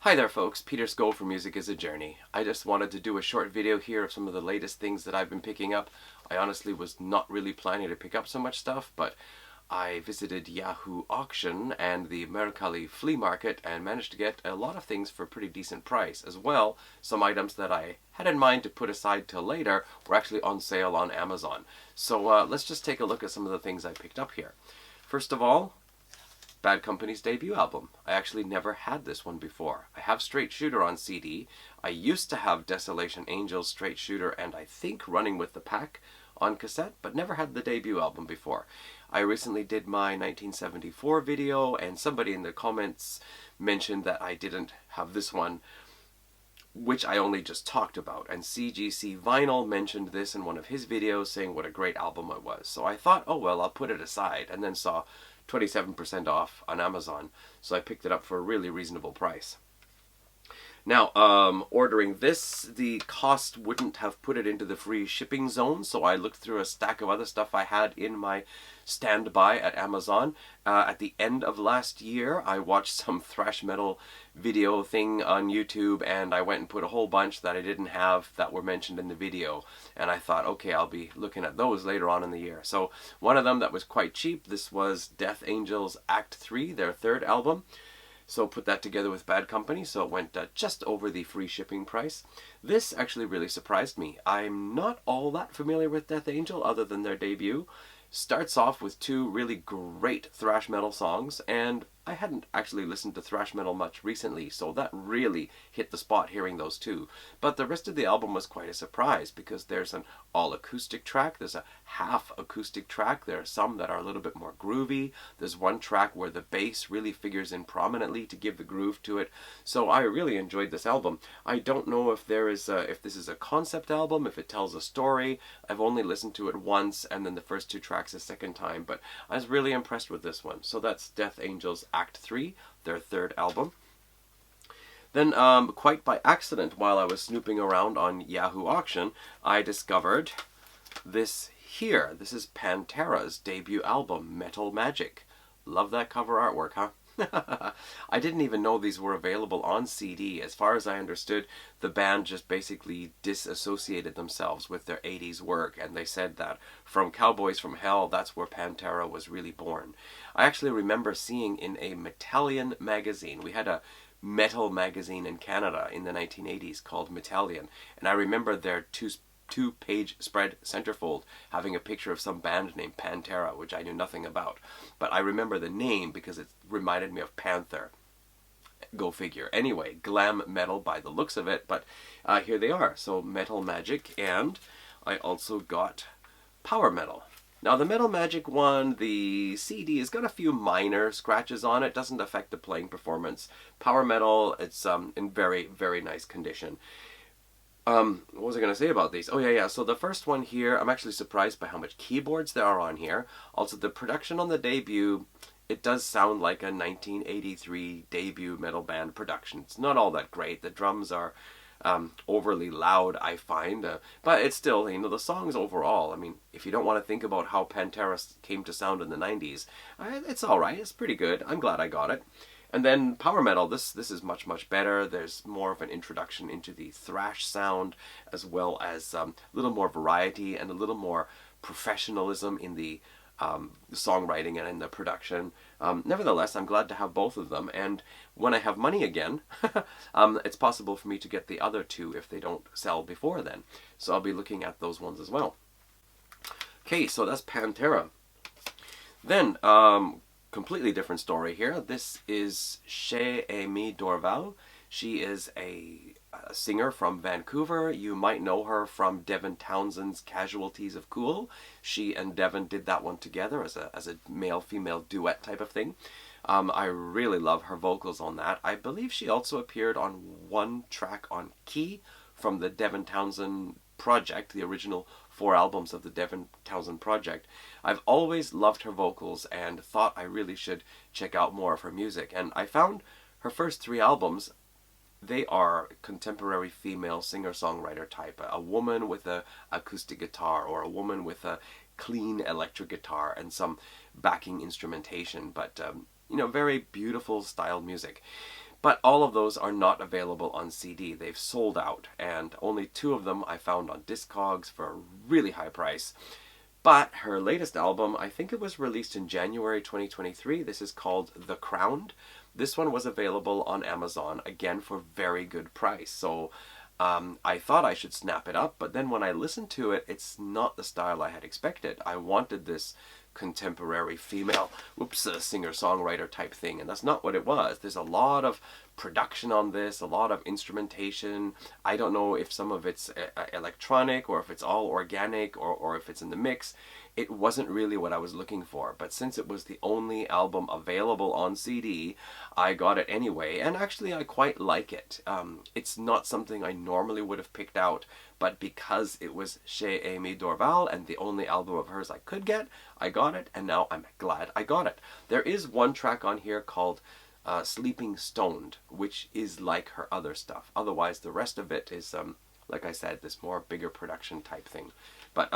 Hi there folks, Peter's Go for Music is a Journey. I just wanted to do a short video here of some of the latest things that I've been picking up. I honestly was not really planning to pick up so much stuff, but I visited Yahoo Auction and the Mercalli flea market and managed to get a lot of things for a pretty decent price. As well, some items that I had in mind to put aside till later were actually on sale on Amazon. So let's just take a look at some of the things I picked up here. First of all, Bad Company's debut album. I actually never had this one before. I have Straight Shooter on CD. I used to have Desolation Angels, Straight Shooter, and I think Running with the Pack on cassette, but never had the debut album before. I recently did my 1974 video, and somebody in the comments mentioned that I didn't have this one, which I only just talked about. And CGC Vinyl mentioned this in one of his videos, saying what a great album it was. So I thought, oh well, I'll put it aside, and then saw 27% off on Amazon, so I picked it up for a really reasonable price. Now, ordering this, the cost wouldn't have put it into the free shipping zone, so I looked through a stack of other stuff I had in my standby at Amazon. At the end of last year, I watched some thrash metal video thing on YouTube, and I went and put a whole bunch that I didn't have that were mentioned in the video, and I thought, okay, I'll be looking at those later on in the year. So one of them that was quite cheap, this was Death Angels Act 3, their third album. So put that together with Bad Company, so it went just over the free shipping price. This actually really surprised me. I'm not all that familiar with Death Angel other than their debut. Starts off with two really great thrash metal songs, and I hadn't actually listened to thrash metal much recently, so that really hit the spot hearing those two. But the rest of the album was quite a surprise, because there's an all-acoustic track, there's a half-acoustic track, there are some that are a little bit more groovy, there's one track where the bass really figures in prominently to give the groove to it, so I really enjoyed this album. I don't know if if this is a concept album, if it tells a story. I've only listened to it once, and then the first two tracks a second time, but I was really impressed with this one. So that's Death Angels Act 3, their third album. Then, quite by accident, while I was snooping around on Yahoo Auction, I discovered this here. This is Pantera's debut album, Metal Magic. Love that cover artwork, huh? I didn't even know these were available on CD. As far as I understood, the band just basically disassociated themselves with their 80s work, and they said that from Cowboys from Hell, that's where Pantera was really born. I actually remember seeing in a Metallian magazine, we had a metal magazine in Canada in the 1980s called Metallian, and I remember their two-page spread centerfold having a picture of some band named Pantera, which I knew nothing about. But I remember the name because it reminded me of Panther. Go figure. Anyway, glam metal by the looks of it, but here they are. So Metal Magic, and I also got Power Metal. Now the Metal Magic one, the CD has got a few minor scratches on it, doesn't affect the playing performance. Power Metal, it's in very, very nice condition. What was I going to say about these? Oh yeah, so the first one here, I'm actually surprised by how much keyboards there are on here. Also, the production on the debut, it does sound like a 1983 debut metal band production. It's not all that great. The drums are overly loud, I find, but it's still, you know, the songs overall, I mean, if you don't want to think about how Pantera came to sound in the 90s, it's alright, it's pretty good. I'm glad I got it. And then Power Metal, this is much, much better. There's more of an introduction into the thrash sound, as well as a little more variety and a little more professionalism in the songwriting and in the production. Nevertheless, I'm glad to have both of them, and when I have money again, it's possible for me to get the other two if they don't sell before then. So I'll be looking at those ones as well. Okay, so that's Pantera. Then, completely different story here. This is Aimee Dorval. She is a singer from Vancouver. You might know her from Devin Townsend's Casualties of Cool. She and Devin did that one together as a male-female duet type of thing. I really love her vocals on that. I believe she also appeared on one track on Key from the Devin Townsend project, the original 4 albums of the Devin Townsend project. I've always loved her vocals and thought I really should check out more of her music. And I found her first 3 albums, they are contemporary female singer-songwriter type. A woman with a acoustic guitar, or a woman with a clean electric guitar and some backing instrumentation. But, you know, very beautiful style music. But all of those are not available on CD. They've sold out, and only 2 of them I found on Discogs for a really high price. But her latest album, I think it was released in January 2023. This is called The Crowned. This one was available on Amazon, again for very good price. So I thought I should snap it up, but then when I listened to it, it's not the style I had expected. I wanted this contemporary female, singer-songwriter type thing, and that's not what it was. There's a lot of production on this, a lot of instrumentation. I don't know if some of it's electronic or if it's all organic or if it's in the mix. It wasn't really what I was looking for, but since it was the only album available on CD, I got it anyway, and actually I quite like it. It's not something I normally would have picked out, but because it was chez Aimee Dorval and the only album of hers I could get, I got it, and now I'm glad I got it. There is one track on here called Sleeping Stoned, which is like her other stuff. Otherwise, the rest of it is, like I said, this more bigger production type thing. But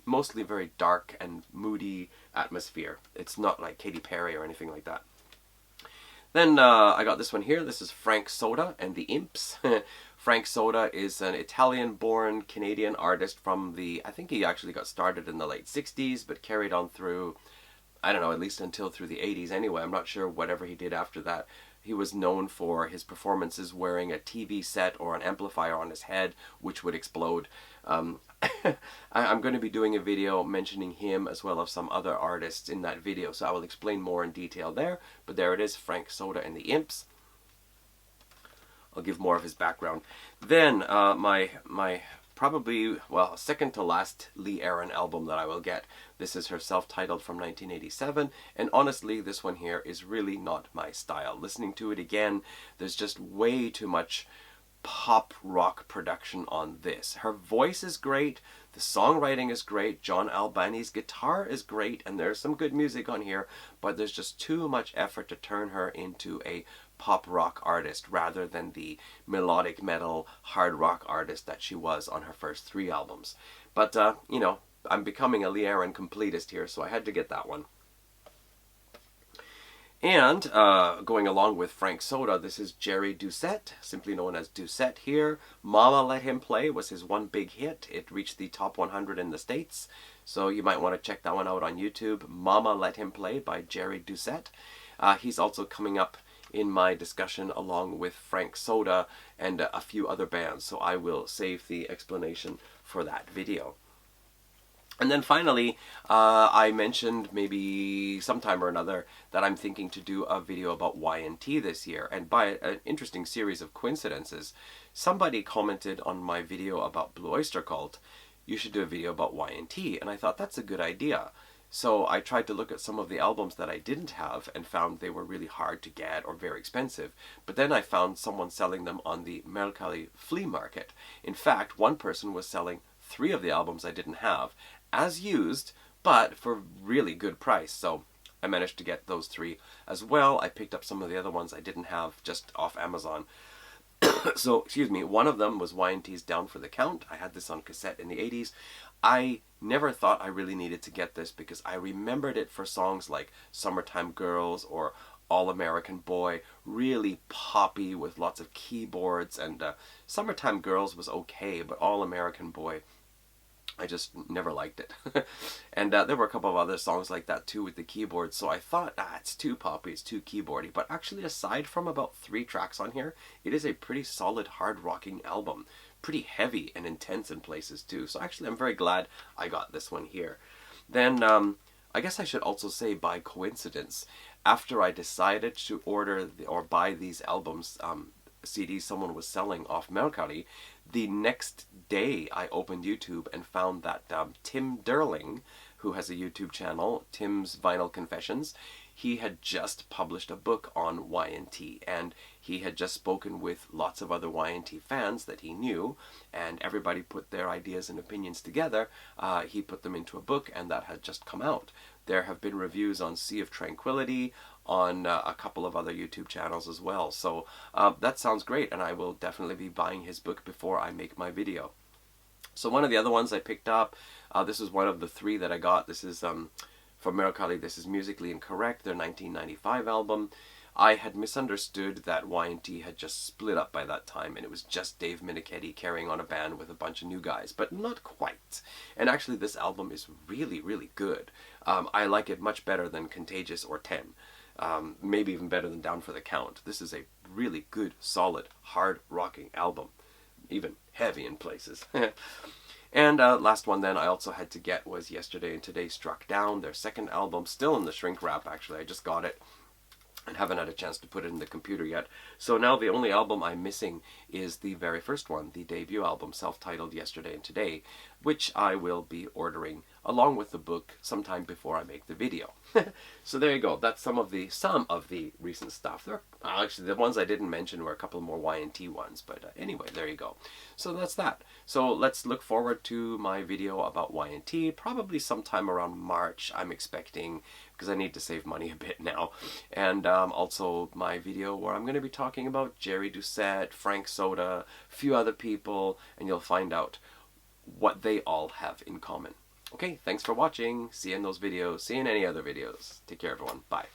mostly very dark and moody atmosphere. It's not like Katy Perry or anything like that. Then I got this one here. This is Frank Soda and the Imps. Frank Soda is an Italian-born Canadian artist from I think he actually got started in the late 60s, but carried on through, I don't know, at least until through the 80s anyway. I'm not sure whatever he did after that. He was known for his performances wearing a TV set or an amplifier on his head, which would explode. I'm going to be doing a video mentioning him as well as some other artists in that video, so I will explain more in detail there. But there it is, Frank Soda and the Imps. I'll give more of his background. Then my probably, well, second to last Lee Aaron album that I will get. This is her self-titled from 1987, and honestly, this one here is really not my style. Listening to it again, there's just way too much pop rock production on this. Her voice is great, the songwriting is great, John Albani's guitar is great, and there's some good music on here, but there's just too much effort to turn her into a pop rock artist rather than the melodic metal hard rock artist that she was on her first 3 albums. But, you know, I'm becoming a Lee Aaron completist here, so I had to get that one. And going along with Frank Soda, this is Jerry Doucette, simply known as Doucette here. Mama Let Him Play was his one big hit. It reached the top 100 in the States, so you might want to check that one out on YouTube. Mama Let Him Play by Jerry Doucette. He's also coming up in my discussion along with Frank Soda and a few other bands, so I will save the explanation for that video. And then finally, I mentioned maybe sometime or another that I'm thinking to do a video about Y&T this year, and by an interesting series of coincidences, somebody commented on my video about Blue Oyster Cult, you should do a video about Y&T, and I thought that's a good idea. So I tried to look at some of the albums that I didn't have and found they were really hard to get or very expensive. But then I found someone selling them on the Mercalli flea market. In fact, one person was selling 3 of the albums I didn't have as used, but for really good price. So I managed to get those 3 as well. I picked up some of the other ones I didn't have just off Amazon. So, excuse me, one of them was Y&T's Down for the Count. I had this on cassette in the 80s. I never thought I really needed to get this because I remembered it for songs like Summertime Girls or All American Boy, really poppy with lots of keyboards, and Summertime Girls was okay, but All American Boy, I just never liked it. And there were a couple of other songs like that too with the keyboards, so I thought, it's too poppy, it's too keyboardy. But actually, aside from about 3 tracks on here, it is a pretty solid hard rocking album. Pretty heavy and intense in places too. So actually, I'm very glad I got this one here. Then, I guess I should also say by coincidence, after I decided to order or buy these albums, CDs someone was selling off Mercalli, the next day I opened YouTube and found that Tim Derling, who has a YouTube channel, Tim's Vinyl Confessions, he had just published a book on Y&T, and he had just spoken with lots of other Y&T fans that he knew, and everybody put their ideas and opinions together. He put them into a book, and that had just come out. There have been reviews on Sea of Tranquility, on a couple of other YouTube channels as well. So that sounds great, and I will definitely be buying his book before I make my video. So one of the other ones I picked up, this is one of the 3 that I got. This is from Mercalli. This is Musically Incorrect, their 1995 album. I had misunderstood that Y&T had just split up by that time, and it was just Dave Minichetti carrying on a band with a bunch of new guys, but not quite. And actually, this album is really, really good. I like it much better than Contagious or 10. Maybe even better than Down for the Count. This is a really good, solid, hard-rocking album. Even heavy in places. And last one then I also had to get was Yesterday and Today Struck Down, their second album, still in the shrink wrap actually. I just got it and haven't had a chance to put it in the computer yet. So now the only album I'm missing is the very first one, the debut album, self-titled Yesterday and Today, which I will be ordering along with the book sometime before I make the video. So there you go. That's some of the recent stuff. There are, actually, the ones I didn't mention were a couple more Y&T ones, but anyway, there you go. So that's that. So let's look forward to my video about Y&T, probably sometime around March, I'm expecting, because I need to save money a bit now. And also my video where I'm going to be talking about Jerry Doucette, Frank Soda, a few other people, and you'll find out what they all have in common. Okay, thanks for watching. See you in those videos. See you in any other videos. Take care, everyone. Bye.